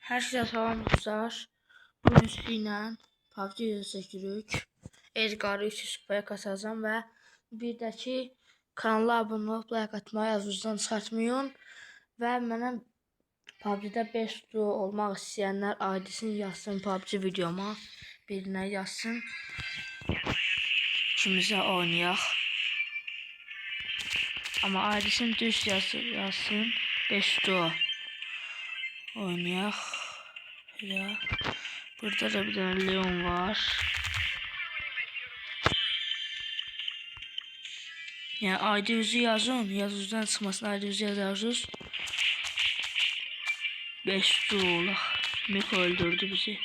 Herkese salam dostlar. Bugün sizlə PUBG çəkirik. Edgar'ı 300 kupaya kasacağım və bir də ki kanala abunə olub like atmayı yazınızdan çıxartmayın və mənə PUBG-də 5 duo olmaq istəyənlər aidisini yazsın PUBG videoma. Birinə yazsın. İkimizə oynayaq. Amma aidisini düz yazsın. 5 duo oynayaq. Ya. Burada da bir tane Leon var. Yani ID yüzü yazın. Yazıdan çıkmasın ID yüzü yazarız. 5 doğulaq. Miko öldürdü bizi.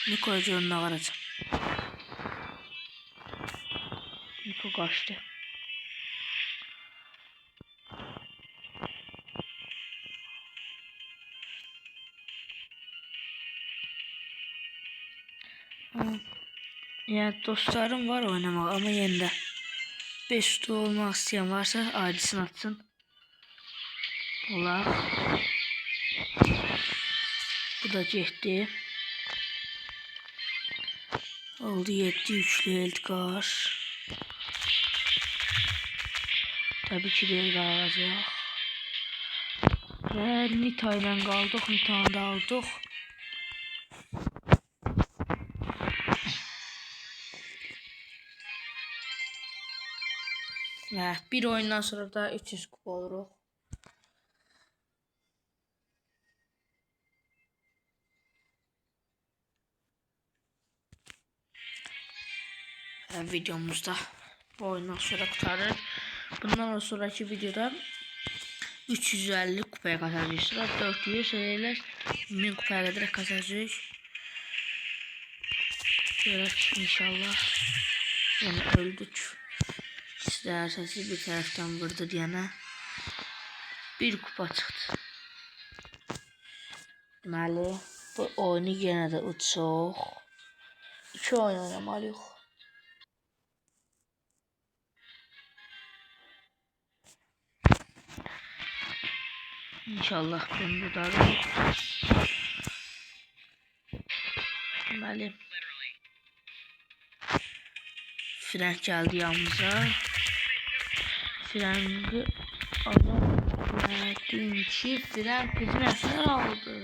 Miko'yu canına varacağım. Miko kaçtı. Yani dostlarım var oynamak ama yenide 5 doğu olmak isteyen varsa ailesini atsın. Olar. Bu da getdi. Oldu 7 üçlü Edgar. Tabii ki de Edgar alacaq. Və Nita ilə qaldıq. Nita'nı da aldıq. Və bir oyundan sonra da 300 kupa oluruq. Videomuzda bu oyundan sonra kurtarır. Bundan sonraki videoda 350 kupaya kazanacağız. 400 şeyler 1000 kupaya kadar kazanacağız. Görək inşallah. Yani öldük. İşte sesi bir taraftan vurdu diyene bir kupa çıktı. Deməli bu oyunu yenə də uçuq. 2 oyun oynamalıyıq. İnşallah bunu tutarız. Deməli Frank gəldi yanımıza. Frank'ı alamadığım ki Frank bizim əsər aldı.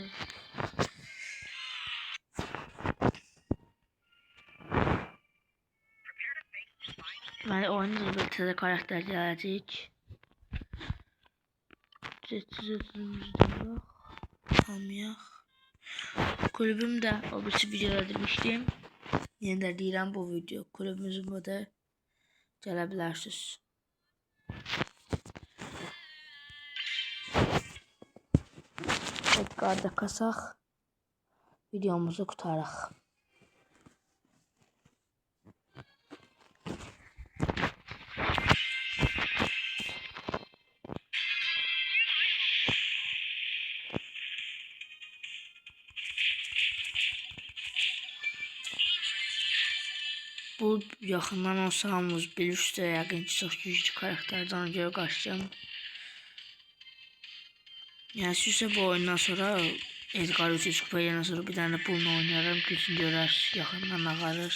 Deməli oyunda da təzə karakter gələcək. Almayaq. Kulübümdə o birisi videoda demişdim. Yenə də deyirəm bu video. Kulübümüzün da gələ bilərsiniz. Edgar'da kasaq. Videomuzu qutaraq. Bu yaxından olsa hamımız bilirsiniz, yəqin ki çox güclü karakterdən görə qaçacağım. Yəni sizsə bu oyundan sonra Edgar 300 kupayla sonra bir tane bununla oynarım, gücünü görər, yaxından ağarır.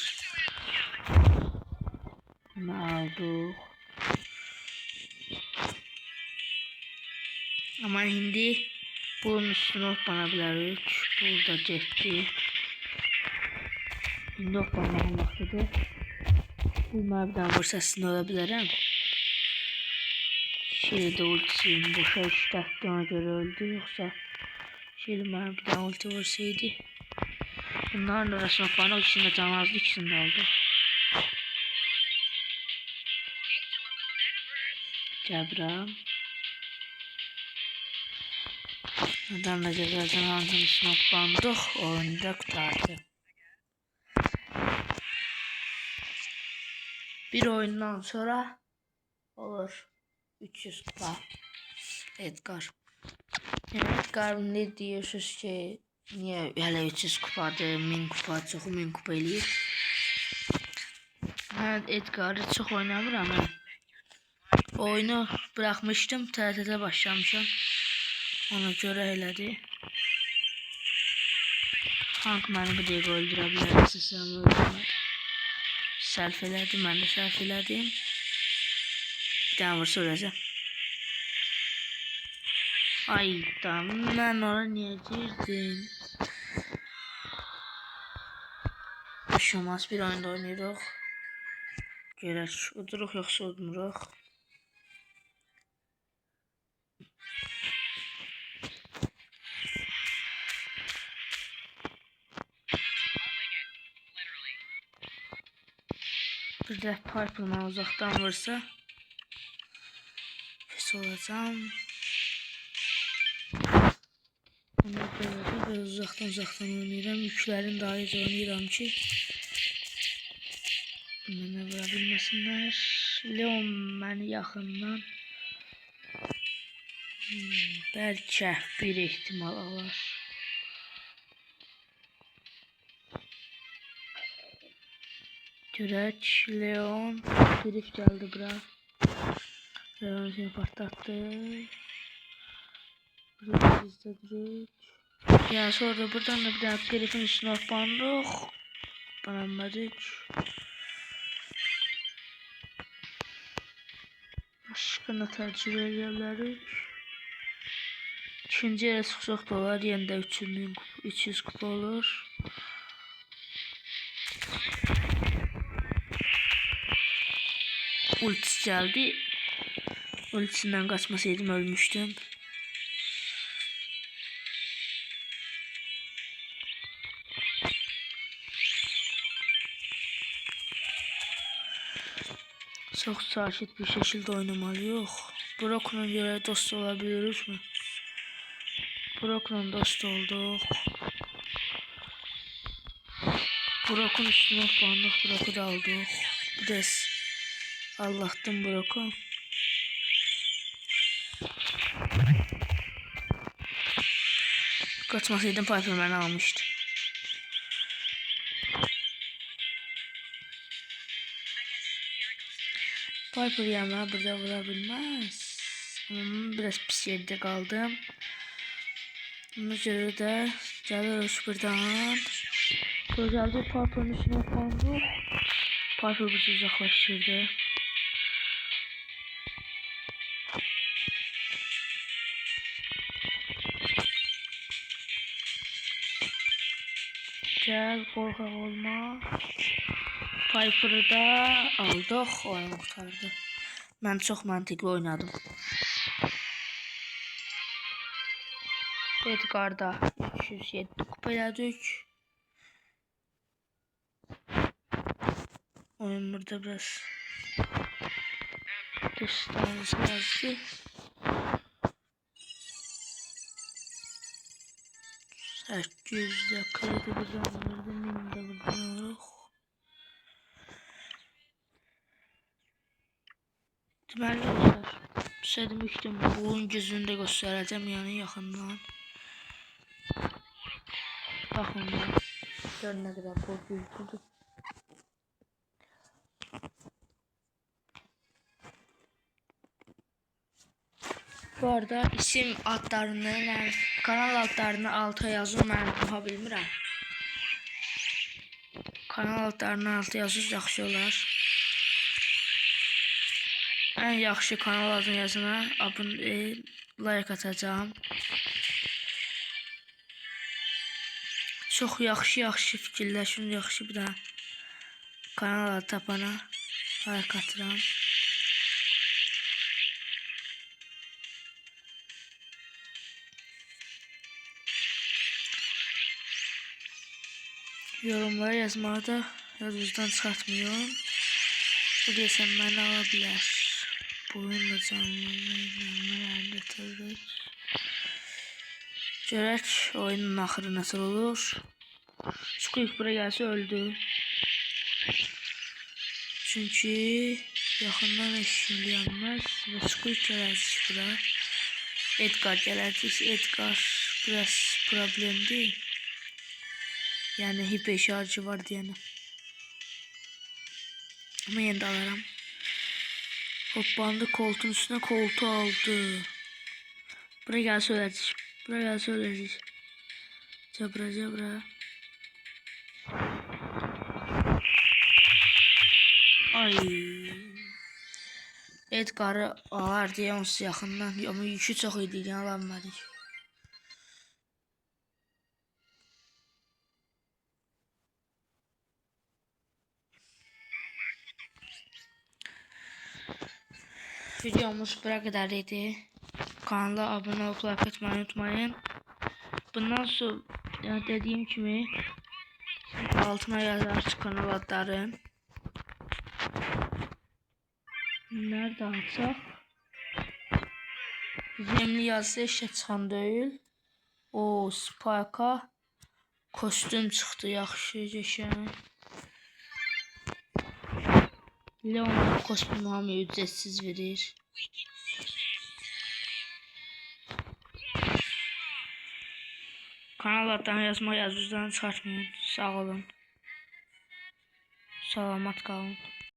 Bunu aldıq. Amma indi bunun üstünə hopana bilərik. Burada getdi. İndi hoppanmağın vaxtıdır. Bunlar bir daha vursasını ölə bilərəm. Şeyde ultisiyim boşa işlətdi, ona göre öldü. Yoksa şeyde bana bir daha ulti vursaydı. Bunların arasına falan ikisinde can azdı, ikisinde aldı. Cəbrəm. Adam da cəbrədən aldım, üstünə bandıq, oyunda qutardı. Bir oyundan sonra olur 300 kupa Edgar. Edgar ne diyorsunuz ki niye hele 300 kupadır, 1000 kupa, çok 1000 kupa eləyir. Ben Edgar'ı çok oynamıram ben. Oyunu bırakmıştım, TRT'de başlamışam. Ona göre elədi. Hank məni bu dəqiqə öldürə bilər, sizə öldürmür. Sərf elədim, mən də sərf elədim. Bir dənə vursa öləcəm. Ay da, mən ora niyə girdim? Şamas bir oyunda oynayırıq. Görək, uduruq yoxsa udmuruq. Bir də Piper'la uzaqdan vursa pis olacam. Ona görə də biraz uzaqdan oynayıram. Yüklərin daha iyi oynayıram ki mənə vura bilməsinlər. Leon məni yaxından bəlkə bir ehtimal alar. Görək, Leon Grif gəldi bura. Leon seni patlattı. Burada bizdə duruq. Yəni sonra buradan da bir daha Grifin üstünə hoppanırıq. Bananmadık. Başqana təcrübə edə bilərik. İkinci yerə çıxsaq da olar. Yenə də 300 kupa olur. Ultisi geldi. Ultisinden kaçmasaydım ölmüştüm. Çok sakit bir şekilde oynamalıyıq. Brock'la göre dost olabiliriz mi? Brock'la dost olduk. Brock'un üstüne bandık. Brock'u da aldık. Biraz Allah'tan Brock'u. Kaçmasaydım Piper beni almıştı. Piper yanına burada vurabilmez. Biraz pis yerde kaldım. Ona göre de geliyoruz buradan. Gözəldir, Piper'ın üstüne bandık. Piper bizi uzaklaştırdı. Gel, korkak olma. Piper'ı da aldık. Oyun kurtardı. Ben çok mantıklı oynadım. Edgar'da 307 kupa elədik. Oyun burada biraz dışlarımız yazdı. %40'da kredi buradan verdim. 1000'de buradan alırıq. Deməli dostlar, istədim ilk bunun gözünü də göstərəcəm, yəni yaxından. Baxın da, gör nə qədər bu güclüdür. Bu arada isim adlarını, yəni kanal adlarını alta yazın, mən oxa bilmirəm. Kanal adlarını alta yazın, yaxşı olar. En yaxşı kanal adını yazana like atacağım. Çox yaxşı fikirləşin, yaxşı bir daha kanal adı tapana like atıram. Yorumlara yazmağı da yadınızdan çıxartmayın. Bu desem beni alabilir. Bu oyunla canlı tövbe. Görək oyunun axırı nasıl olur. Squeak buraya gelse öldü. Çünkü yakından eşləyənməz ve Squeak gələcək bura. Edgar gələcək. Edgar biraz problemli. Yani hiper şarjı var diyene. Ama yine de alırım. Hoppandı koltuğun üstüne, koltuğu aldı. Buraya gelse ölecek. Buraya gelse ölecek. Cəbra cəbra. Ay. Edgar'ı alar deyə onsuz yaxından. Amma yükü çox idi, yəni alanmadık. Videomuz bura qədər idi. Kanala abunə olub like etməyi unutmayın. Bundan sonra yani dediğim kimi altına yazar kanal adların. Nerede açaq? Yemli yazısı işə çıxan deyil. O Spike'a kostüm çıxdı yaxşı geçən. Leon'un kostümü hamıya ücretsiz verir. Kanal adını yazmayı yazıdan çıxartmayın. Sağ olun. Salamat qalın.